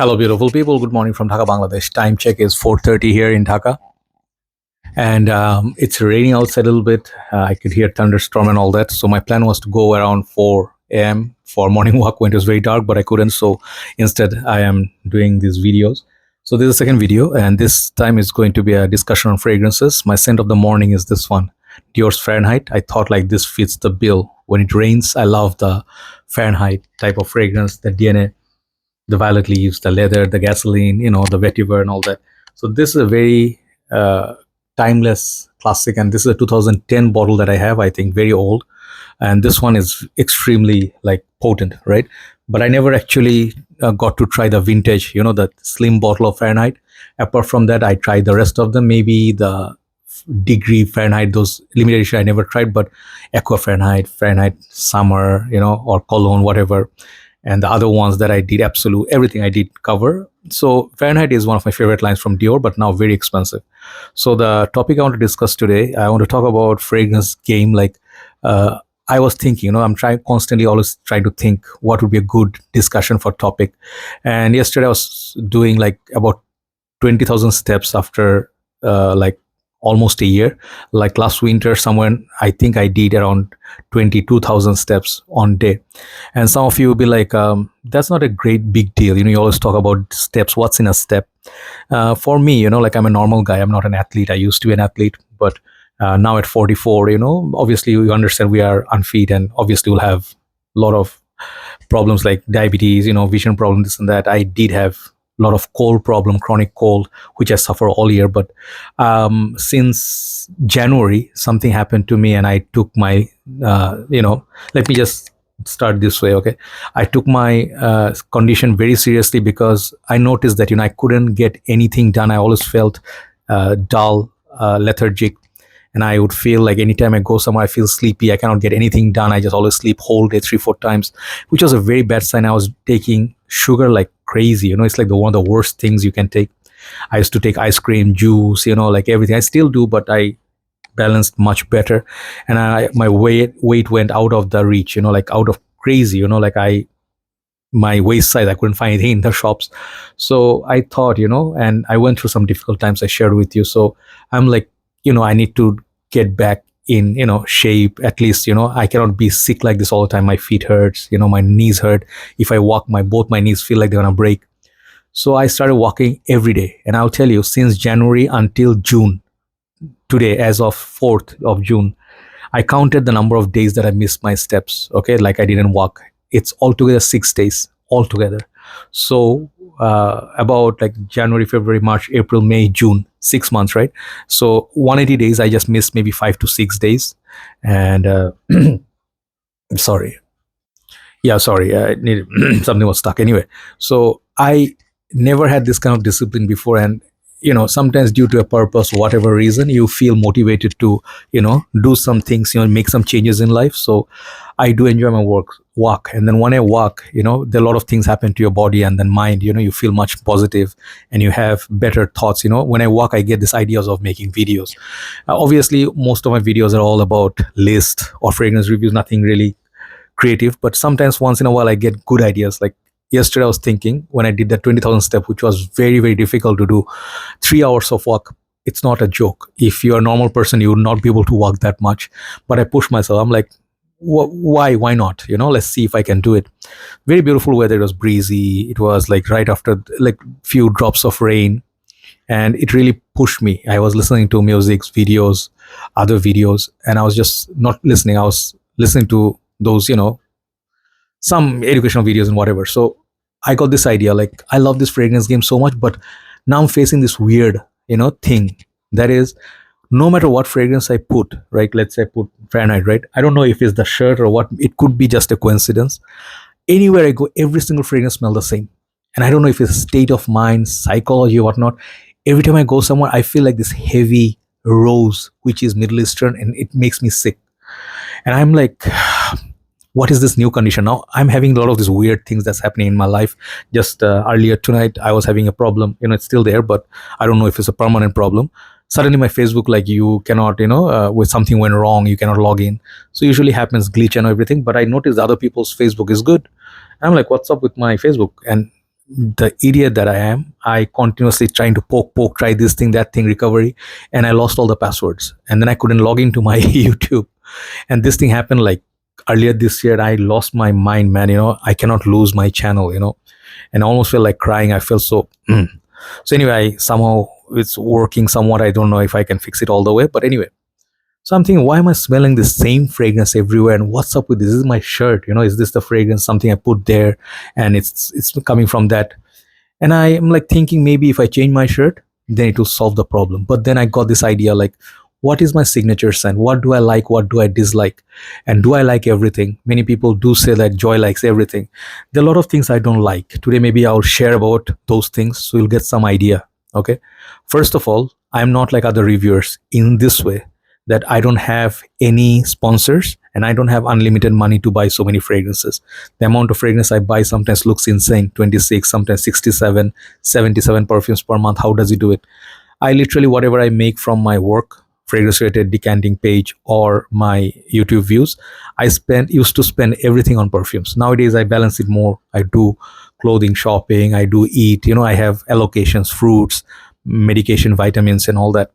Hello, beautiful people. Good morning from Dhaka, Bangladesh. Time check is 4:30 here in Dhaka, and it's raining outside a little bit. I could hear thunderstorm and all that. So my plan was to go around 4 a.m. for morning walk when it was very dark, but I couldn't. So instead, I am doing these videos. So this is the second video, and this time is going to be a discussion on fragrances. My scent of the morning is this one, Dior's Fahrenheit. I thought like this fits the bill. When it rains, I love the Fahrenheit type of fragrance, the DNA, the violet leaves, the leather, the gasoline, the vetiver and all that. So this is a very timeless classic, and this is a 2010 bottle that I have. I think very old, and this one is extremely like potent, right? But I never actually got to try the vintage, the slim bottle of Fahrenheit. Apart from that, I tried the rest of them. Maybe the degree Fahrenheit, those limited edition I never tried, but Aqua Fahrenheit, Fahrenheit Summer, or Cologne, whatever. And the other ones that I did, absolute everything I did cover. So Fahrenheit is one of my favorite lines from Dior, but now very expensive. So the topic I want to discuss today, I want to talk about fragrance game. Like I was thinking, I'm always trying to think what would be a good discussion for topic. And yesterday I was doing like about 20,000 steps after like almost a year. Like last winter somewhere, I think I did around 22,000 steps on day. And some of you will be like, that's not a great big deal, you always talk about steps, what's in a step. For me, like I'm a normal guy, I'm not an athlete. I used to be an athlete, but now at 44, obviously you understand we are unfit, and obviously we'll have a lot of problems like diabetes, vision problems, this and that. I did have lot of cold problem, chronic cold, which I suffer all year. But since January, something happened to me, and I took my, let me just start this way, okay? I took my condition very seriously, because I noticed that, I couldn't get anything done. I always felt dull, lethargic. And I would feel like anytime I go somewhere, I feel sleepy. I cannot get anything done. I just always sleep whole day, 3-4 times, which was a very bad sign. I was taking sugar like crazy. It's like one of the worst things you can take. I used to take ice cream, juice, like everything. I still do, but I balanced much better. And my weight went out of the reach, like out of crazy, like my waist size, I couldn't find anything in the shops. So I thought, and I went through some difficult times I shared with you. So I'm like, I need to get back in, shape at least. I cannot be sick like this all the time. My feet hurts, my knees hurt. If I walk, both my knees feel like they're gonna break. So I started walking every day, and I'll tell you, since January until June, today, as of 4th of June, I counted the number of days that I missed my steps. Okay, like I didn't walk. It's altogether 6 days altogether. So about like January, February, March, April, May, June, 6 months, right? So 180 days, I just missed maybe 5 to 6 days. And sorry, I needed something was stuck anyway. So I never had this kind of discipline before, and sometimes due to a purpose, whatever reason, you feel motivated to do some things, make some changes in life. So I do enjoy my walk, and then when I walk, there are a lot of things happen to your body and then mind. You feel much positive, and you have better thoughts. When I walk, I get these ideas of making videos. Obviously most of my videos are all about list or fragrance reviews, nothing really creative, but sometimes once in a while I get good ideas. Like yesterday I was thinking, when I did that 20,000 step, which was very, very difficult to do, 3 hours of walk, it's not a joke. If you're a normal person, you would not be able to walk that much. But I pushed myself. I'm like, why not? Let's see if I can do it. Very beautiful weather. It was breezy. It was like right after like few drops of rain, and it really pushed me. I was listening to music, videos, other videos, and I was just not listening. I was listening to those, some educational videos and whatever. So I got this idea, like I love this fragrance game so much, but now I'm facing this weird, thing. That is, no matter what fragrance I put, right? Let's say I put Fahrenheit, right? I don't know if it's the shirt or what. It could be just a coincidence. Anywhere I go, every single fragrance smells the same. And I don't know if it's state of mind, psychology, or whatnot. Every time I go somewhere, I feel like this heavy rose, which is Middle Eastern, and it makes me sick. And I'm like, what is this new condition? Now I'm having a lot of these weird things that's happening in my life. Just earlier tonight, I was having a problem. It's still there, but I don't know if it's a permanent problem. Suddenly my Facebook, like, you cannot, with something went wrong, you cannot log in. So usually happens, glitch and everything. But I noticed other people's Facebook is good. I'm like, what's up with my Facebook? And the idiot that I am, I continuously trying to poke, try this thing, that thing, recovery, and I lost all the passwords, and then I couldn't log into my YouTube. And this thing happened like earlier this year. I lost my mind, man. I cannot lose my channel. And I almost feel like crying. I feel so. So anyway, somehow it's working somewhat. I don't know if I can fix it all the way, but anyway. So I'm thinking, why am I smelling the same fragrance everywhere? And what's up with this? This is my shirt. Is this the fragrance? Something I put there, and it's coming from that. And I am like thinking maybe if I change my shirt, then it will solve the problem. But then I got this idea like, what is my signature scent? What do I like? What do I dislike? And do I like everything? Many people do say that Joy likes everything. There are a lot of things I don't like. Today, maybe I'll share about those things so you'll get some idea. Okay. First of all, I'm not like other reviewers in this way that I don't have any sponsors and I don't have unlimited money to buy so many fragrances. The amount of fragrance I buy sometimes looks insane, 26, sometimes 67, 77 perfumes per month. How does he do it? I literally, whatever I make from my work, fragrance related decanting page or my YouTube views, I used to spend everything on perfumes. Nowadays, I balance it more. I do clothing shopping, I do eat, I have allocations, fruits, medication, vitamins, and all that.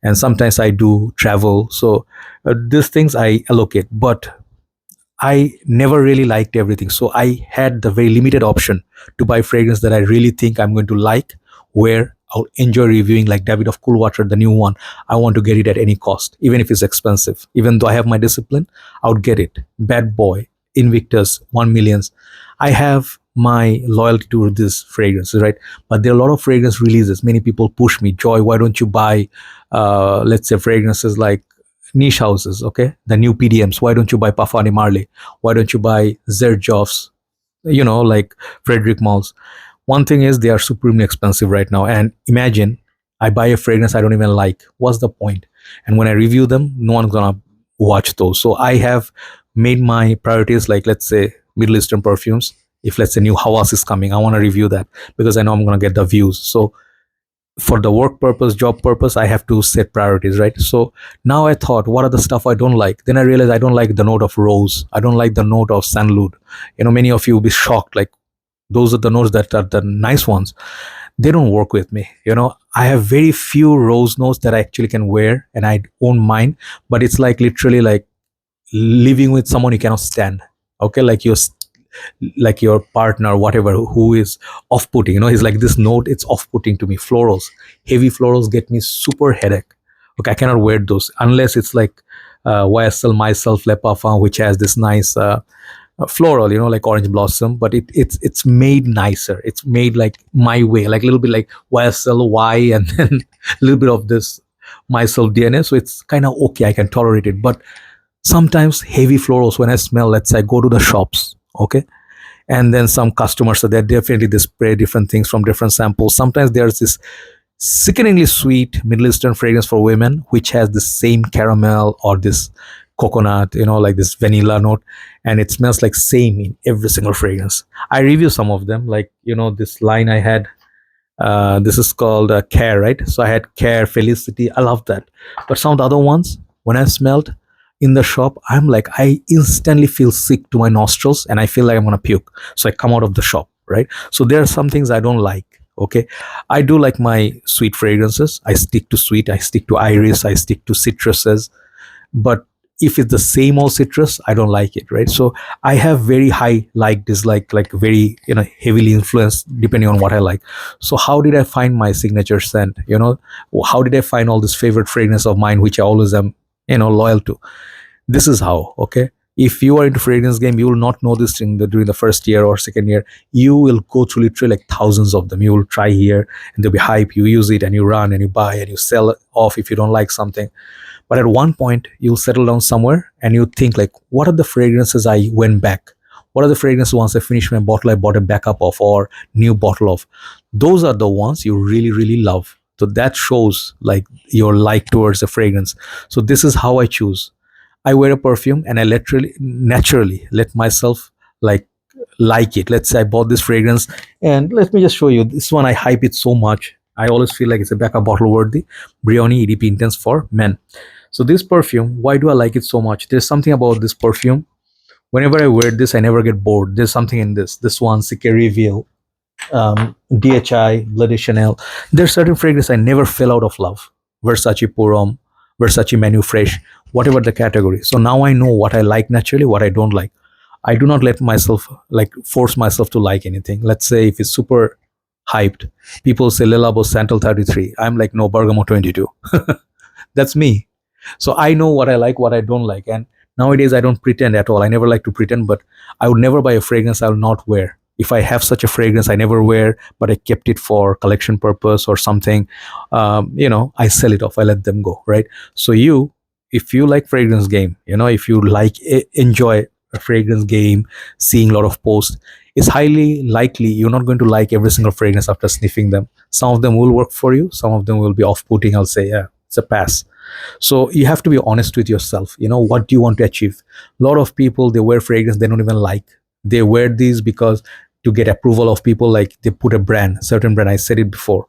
And sometimes I do travel. So these things I allocate, but I never really liked everything. So I had the very limited option to buy fragrance that I really think I'm going to like, where I'll enjoy reviewing, like David of Cool Water, the new one. I want to get it at any cost, even if it's expensive. Even though I have my discipline, I would get it. Bad Boy, Invictus, 1 Millions. I have my loyalty to this fragrance, right? But there are a lot of fragrance releases. Many people push me, Joy, why don't you buy, let's say, fragrances like niche houses, okay? The new PDMs. Why don't you buy Pafani Marley? Why don't you buy Zerjoffs? Like Frederick Malls. One thing is they are supremely expensive right now. And imagine I buy a fragrance I don't even like. What's the point? And when I review them, no one's gonna watch those. So I have made my priorities like, let's say, Middle Eastern perfumes. If let's say new Hawas is coming, I want to review that because I know I'm gonna get the views. So for the work purpose, job purpose, I have to set priorities, right? So now I thought, what are the stuff I don't like? Then I realized I don't like the note of rose. I don't like the note of sandalwood. Many of you will be shocked. Like, those are the notes that are the nice ones. They don't work with me. I have very few rose notes that I actually can wear and I won't mind, but it's like literally like living with someone you cannot stand. Okay, like your partner, whatever, who is off-putting. He's like, this note, it's off-putting to me. Florals, heavy florals get me super headache. Okay, I cannot wear those unless it's like YSL Myself Le Parfum, which has this nice floral, like orange blossom, but it's made nicer. It's made like my way, like a little bit like YSL Y, and then a little bit of this Myself DNA. So it's kind of okay. I can tolerate it. But sometimes heavy florals, when I smell, let's say I go to the shops, okay, and then some customers are there, definitely they spray different things from different samples. Sometimes there's this sickeningly sweet Middle Eastern fragrance for women which has the same caramel or this coconut, like this vanilla note, and it smells like same in every single fragrance. I review some of them, like this line I had, this is called Care, right? So I had Care, Felicity, I love that. But some of the other ones, when I smelled in the shop, I'm like, I instantly feel sick to my nostrils and I feel like I'm gonna puke. So I come out of the shop, right? So there are some things I don't like. Okay, I do like my sweet fragrances. I stick to sweet, I stick to iris, I stick to citruses. But if it's the same old citrus, I don't like it, right? So I have very high like dislike, like very heavily influenced depending on what I like. So how did I find my signature scent? How did I find all this favorite fragrance of mine which I always am loyal to? This is how. Okay, if you are into fragrance game, you will not know this thing during the first year or second year. You will go through literally like thousands of them. You will try here and there'll be hype, you use it and you run and you buy and you sell it off if you don't like something. But at one point, you'll settle down somewhere and you think like, what are the fragrances I went back? What are the fragrances once I finished my bottle, I bought a backup of or new bottle of? Those are the ones you really, really love. So that shows like your like towards the fragrance. So this is how I choose. I wear a perfume and I literally, naturally let myself like it. Let's say I bought this fragrance and let me just show you. This one, I hype it so much. I always feel like it's a backup bottle worthy. Brioni EDP Intense for men. So this perfume, why do I like it so much? There's something about this perfume. Whenever I wear this, I never get bored. There's something in this. This one, Sike Reveal. DHI, Bloody Chanel. There's certain fragrance I never fell out of love. Versace Purom, Versace Menu Fresh, whatever the category. So now I know what I like naturally, what I don't like. I do not let myself like force myself to like anything. Let's say if it's super hyped, people say Le Labo Santal 33. I'm like, no, Bergamo 22. That's me. So I know what I like, what I don't like. And nowadays I don't pretend at all. I never like to pretend, but I would never buy a fragrance I will not wear. If I have such a fragrance I never wear, but I kept it for collection purpose or something, I sell it off. I let them go, right? So if you like fragrance game, if you enjoy a fragrance game, seeing a lot of posts, it's highly likely you're not going to like every single fragrance after sniffing them. Some of them will work for you. Some of them will be off-putting. I'll say, yeah, it's a pass. So you have to be honest with yourself. What do you want to achieve? A lot of people, they wear fragrance they don't even like. They wear these because to get approval of people, like they put a brand, certain brand. I said it before.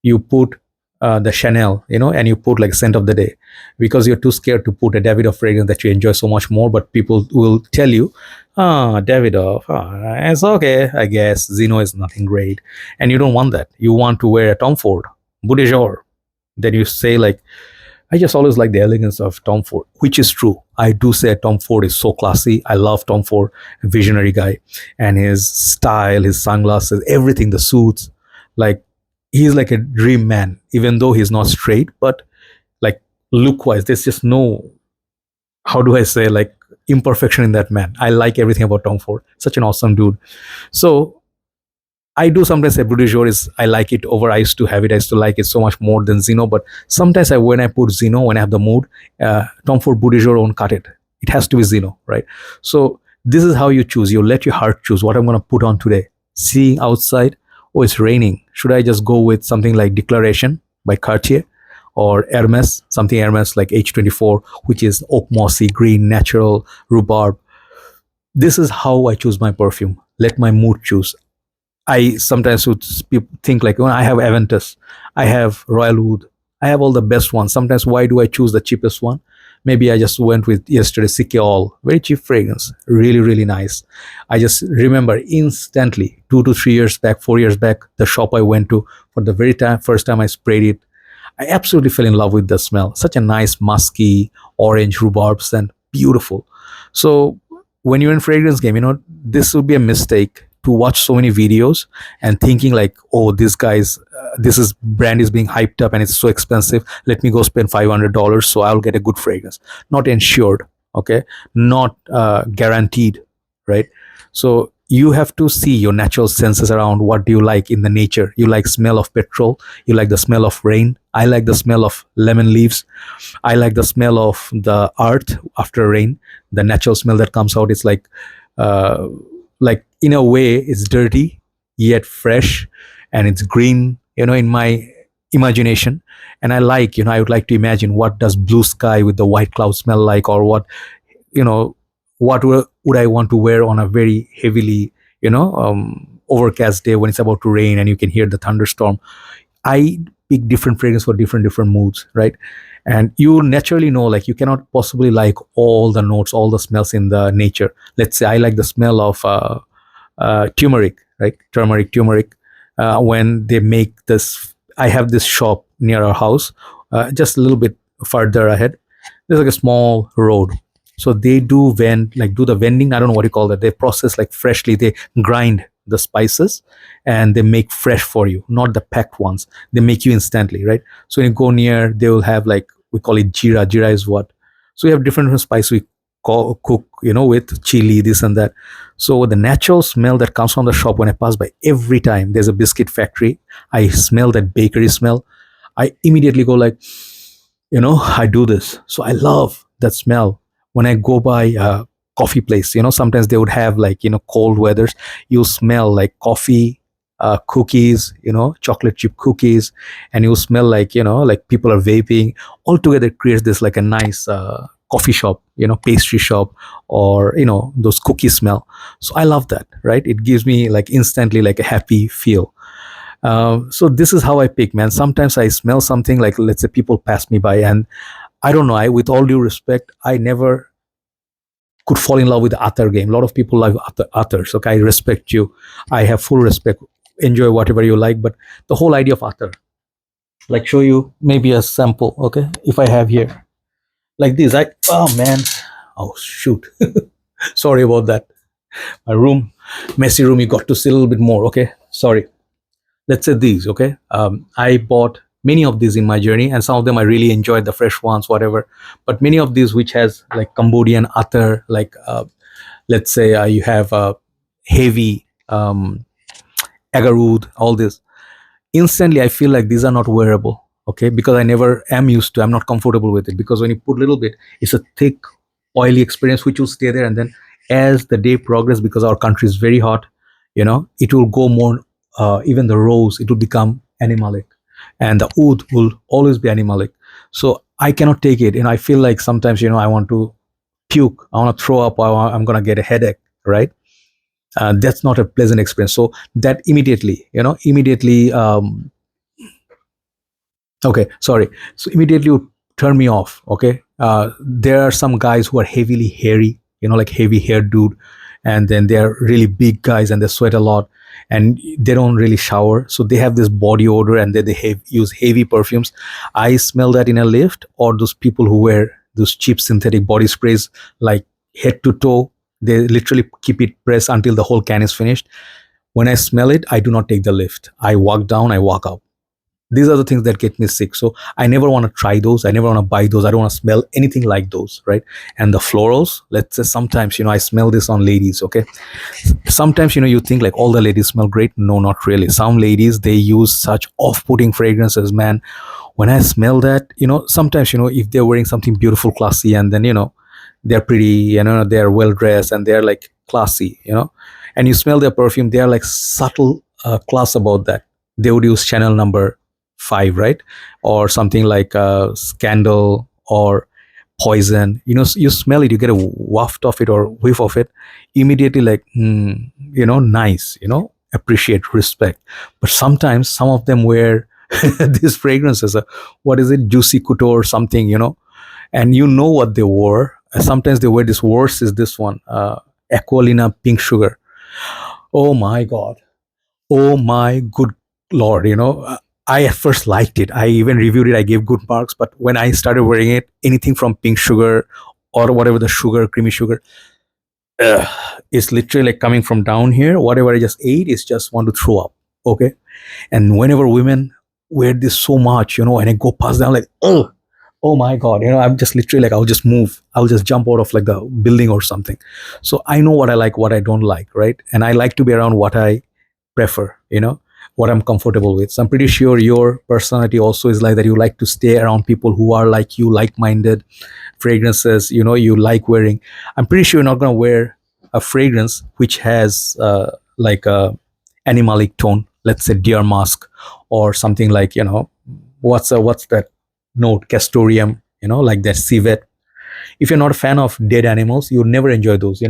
You put the Chanel, and you put like scent of the day because you're too scared to put a Davidoff fragrance that you enjoy so much more. But people will tell you, Davidoff, it's okay, I guess. Zeno is nothing great. And you don't want that. You want to wear a Tom Ford, Boudejor. Then you say like, I just always like the elegance of Tom Ford, which is true. I do say Tom Ford is so classy. I love Tom Ford, a visionary guy, and his style, his sunglasses, everything, the suits. Like, he's like a dream man, even though he's not straight, but like look wise, there's just no, how do I say, like imperfection in that man. I like everything about Tom Ford. Such an awesome dude. So I do sometimes say Blue de Jour is, I like it over. I used to have it. I used to like it so much more than Zeno. But sometimes when I put Zeno, when I have the mood, Tom Ford Blue de Jour won't cut it. It has to be Zeno, right? So this is how you choose. You let your heart choose what I'm going to put on today. Seeing outside, oh, it's raining. Should I just go with something like Declaration by Cartier or Hermes, something Hermes like H24, which is oak mossy, green, natural, rhubarb. This is how I choose my perfume. Let my mood choose. I sometimes would think like, I have Aventus, I have Royal Wood, I have all the best ones. Sometimes why do I choose the cheapest one? Maybe I just went with yesterday Sike All, very cheap fragrance, really, really nice. I just remember instantly 2 to 3 years back, 4 years back, the shop I went to for the first time I sprayed it. I absolutely fell in love with the smell. Such a nice musky orange rhubarb scent, beautiful. So when you're in fragrance game, this would be a mistake to watch so many videos and thinking like, oh, this is brand is being hyped up and it's so expensive. Let me go spend $500 so I'll get a good fragrance. Not ensured, okay, not guaranteed, right? So you have to see your natural senses around what do you like in the nature. You like smell of petrol, you like the smell of rain. I like the smell of lemon leaves. I like the smell of the earth after rain. The natural smell that comes out is uh, like in a way it's dirty yet fresh, and it's green, in my imagination. And I would like to imagine what does blue sky with the white cloud smell like, or you know what would I want to wear on a very heavily overcast day when it's about to rain and you can hear the thunderstorm. I pick different fragrance for different moods, right? And you naturally know, like, you cannot possibly like all the notes, all the smells in the nature. Let's say I like the smell of turmeric, right? Turmeric. When they make this, I have this shop near our house, just a little bit further ahead. There's like a small road. So they do do the vending. I don't know what you call that. They process like freshly. They grind the spices and they make fresh for you, not the packed ones. They make you instantly, right? So when you go near, they will have, like, we call it jira. Jira is what? So we have different spice we cook, with chili, this and that. So the natural smell that comes from the shop, when I pass by every time there's a biscuit factory, I smell that bakery smell. I immediately go like, I do this. So I love that smell. When I go by a coffee place, sometimes they would have, like, cold weathers. You smell like coffee, cookies, chocolate chip cookies, and you smell like, like people are vaping. Altogether it creates this like a nice coffee shop, pastry shop, or, those cookie smell. So I love that, right? It gives me like instantly like a happy feel. So this is how I pick, man. Sometimes I smell something, like, let's say people pass me by, and I don't know, with all due respect, I never could fall in love with the Attar game. A lot of people like Attars. Okay, I respect you. I have full respect. enjoy whatever you like, but the whole idea of attar, like show you maybe a sample. Okay, if I have here like this, I oh man, oh shoot, sorry about that. My room, messy room, you got to see a little bit more. Okay, sorry. Let's say these. Okay, I bought many of these in my journey, and some of them I really enjoyed, the fresh ones, whatever. But many of these which has like Cambodian attar, like let's say you have heavy agarwood, all this. Instantly I feel like these are not wearable. Okay, because I never am used to, I'm not comfortable with it, because when you put a little bit, it's a thick oily experience which will stay there, and then as the day progresses, because our country is very hot, it will go more, even the rose, it will become animalic, and the oud will always be animalic. So I cannot take it, I feel like sometimes, I want to puke, I want to throw up, I'm going to get a headache, right? That's not a pleasant experience. So that immediately, okay, sorry. So immediately would turn me off. Okay, there are some guys who are heavily hairy, like heavy hair dude, and then they are really big guys and they sweat a lot, and they don't really shower, so they have this body odor, and use heavy perfumes. I smell that in a lift, or those people who wear those cheap synthetic body sprays, like head to toe. They literally keep it pressed until the whole can is finished. When I smell it, I do not take the lift. I walk down, I walk out. These are the things that get me sick. So I never want to try those, I never want to buy those, I don't want to smell anything like those, right? And the florals, let's say sometimes, I smell this on ladies. Okay, sometimes, you think like all the ladies smell great. No, not really. Some ladies, they use such off-putting fragrances, man. When I smell that, sometimes, if they're wearing something beautiful, classy, and then, they're pretty, they're well dressed and they're like classy, and you smell their perfume, they are like subtle class about that. They would use Chanel number 5, right? Or something like Scandal or Poison. You smell it, you get a waft of it or whiff of it, immediately like, nice, appreciate, respect. But sometimes some of them wear these fragrances, what is it, Juicy Couture or something, and what they wore. Sometimes they wear this, worse is this one, Aqualina Pink Sugar. Oh my god, oh my good lord, I at first liked it, I even reviewed it, I gave good marks, but when I started wearing it, anything from Pink Sugar or whatever the sugar, creamy sugar, uh, it's literally like coming from down here, whatever I just ate is just want to throw up. Okay, and whenever women wear this so much, and I go past them like, oh my god, I'm just literally like, I'll just move, I'll just jump out of like the building or something. So I know what I like, what I don't like, right? And I like to be around what I prefer, what I'm comfortable with. So I'm pretty sure your personality also is like that. You like to stay around people who are like you, like-minded. Fragrances, you like wearing. I'm pretty sure you're not going to wear a fragrance which has like a animalic tone, let's say deer musk or something like, what's that note, castoreum, like that civet. If you're not a fan of dead animals, you'll never enjoy those.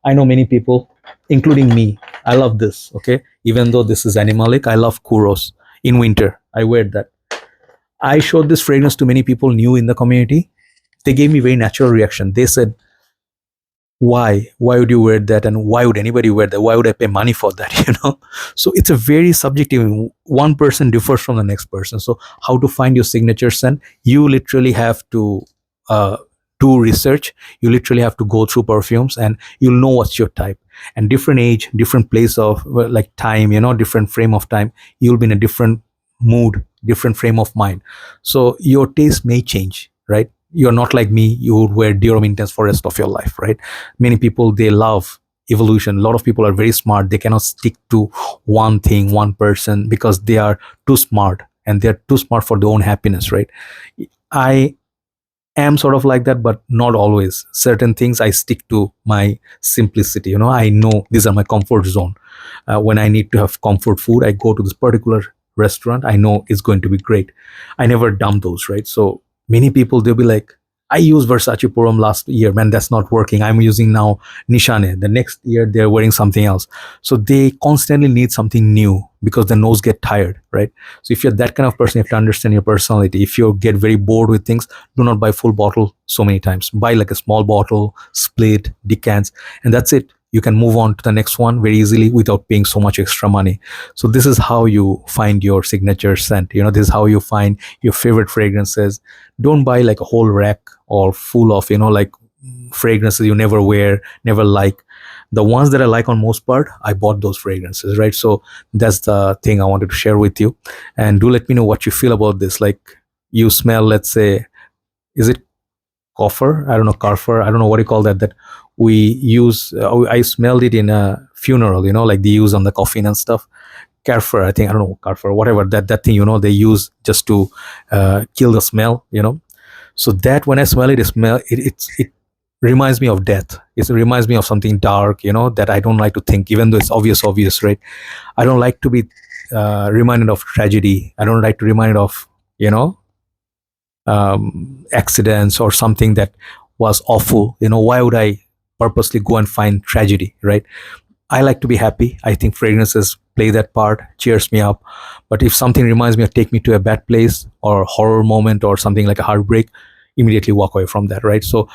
I know many people, including me, I love this. Okay, even though this is animalic, I love Kuros. In winter I wear that. I showed this fragrance to many people new in the community. They gave me very natural reaction. They said, why would you wear that, and why would anybody wear that, why would I pay money for that? So it's a very subjective, one person differs from the next person. So how to find your signature scent? You literally have to uh, do research. You literally have to go through perfumes, and you'll know what's your type. And different age, different place of, well, like time, different frame of time, you'll be in a different mood, different frame of mind. So your taste may change, right? You're not like me, you would wear Dior Intense for the rest of your life, right? Many people, they love evolution. A lot of people are very smart, they cannot stick to one thing, one person, because they are too smart, and they're too smart for their own happiness, right? I am sort of like that, but not always. Certain things I stick to my simplicity. I know these are my comfort zone. When I need to have comfort food, I go to this particular restaurant. I know it's going to be great. I never dump those, right? So many people, they'll be like, I used Versace Purum last year, man, that's not working. I'm using now Nishane. The next year they're wearing something else. So they constantly need something new because the nose get tired, right? So if you're that kind of person, you have to understand your personality. If you get very bored with things, do not buy full bottle so many times. Buy like a small bottle, split, decants, and that's it. you can move on to the next one very easily without paying so much extra money. So this is how you find your signature scent. This is how you find your favorite fragrances. Don't buy like a whole rack or full of like fragrances you never wear, never like. The ones that I like on most part, I bought those fragrances, right? So that's the thing I wanted to share with you. And do let me know what you feel about this. Like, you smell, let's say, is it coffer? I don't know, carfer. I don't know what you call that. That we use. I smelled it in a funeral. Like they use on the coffin and stuff. Carfer, I think. I don't know, carfer, whatever that thing. They use just to kill the smell. So that when I smell it, it reminds me of death. It reminds me of something dark. That I don't like to think, even though it's obvious, right? I don't like to be reminded of tragedy. I don't like to be reminded of accidents or something that was awful. Why would I purposely go and find tragedy, right? I like to be happy. I think fragrances play that part, cheers me up. But if something reminds me or take me to a bad place or horror moment or something like a heartbreak, immediately walk away from that, right? So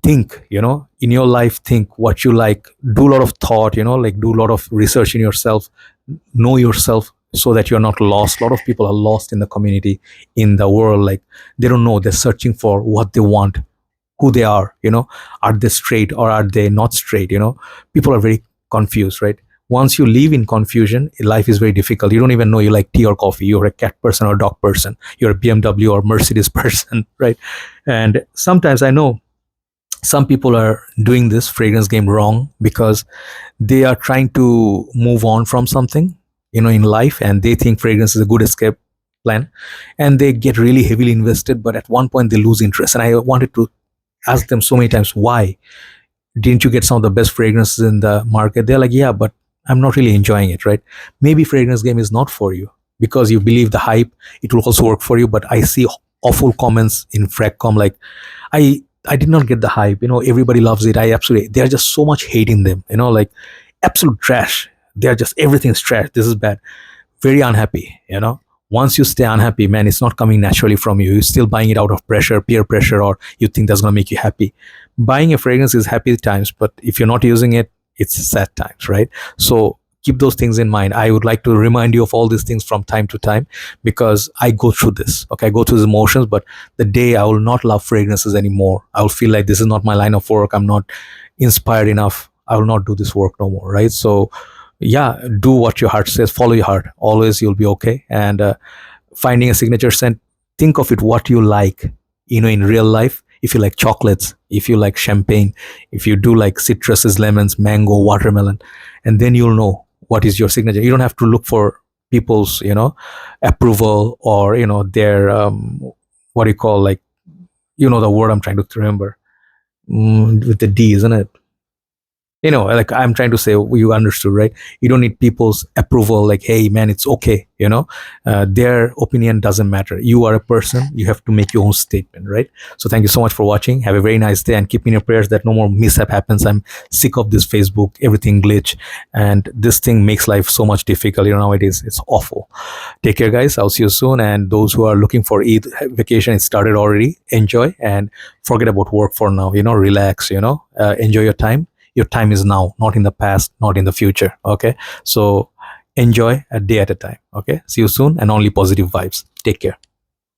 think, in your life, think what you like, do a lot of thought, like do a lot of research in yourself, know yourself, so that you're not lost. A lot of people are lost in the community, in the world. Like, they don't know, they're searching for what they want, who they are. Are they straight or are they not straight? People are very confused, right? Once you live in confusion, life is very difficult. You don't even know you like tea or coffee. You're a cat person or dog person. You're a BMW or Mercedes person, right? And sometimes I know some people are doing this fragrance game wrong, because they are trying to move on from something in life, and they think fragrance is a good escape plan, and they get really heavily invested, but at one point they lose interest. And I wanted to ask them so many times, why didn't you get some of the best fragrances in the market? They're like, yeah, but I'm not really enjoying it, right? Maybe fragrance game is not for you, because you believe the hype. It will also work for you, but I see awful comments in Fragcomm like, I did not get the hype. Everybody loves it. They're just so much hate in them. Like absolute trash. They're just, everything's trash. This is bad. Very unhappy. Once you stay unhappy, man, it's not coming naturally from you. You're still buying it out of pressure, peer pressure, or you think that's gonna make you happy. Buying a fragrance is happy times, but if you're not using it, it's sad times, right? So keep those things in mind. I would like to remind you of all these things from time to time, because I go through this. Okay, I go through these emotions, but the day I will not love fragrances anymore, I will feel like this is not my line of work, I'm not inspired enough, I will not do this work no more, right? So yeah, do what your heart says, follow your heart. Always you'll be okay. And finding a signature scent, think of it what you like, in real life. If you like chocolates, if you like champagne, if you do like citruses, lemons, mango, watermelon, and then you'll know what is your signature. You don't have to look for people's approval, or their what do you call, like, the word I'm trying to remember, with the D, isn't it? Like I'm trying to say, you understood, right? You don't need people's approval, like, hey man, it's okay. Their opinion doesn't matter. You are a person, you have to make your own statement, right? So thank you so much for watching. Have a very nice day, and keep in your prayers that no more mishap happens. I'm sick of this Facebook, everything glitch, and this thing makes life so much difficult. Nowadays it's awful. Take care, guys. I'll see you soon. And those who are looking for Eid vacation, it started already. Enjoy, and forget about work for now. Relax. Enjoy your time. Your time is now, not in the past, not in the future. Okay, so enjoy a day at a time. Okay, see you soon, and only positive vibes. Take care.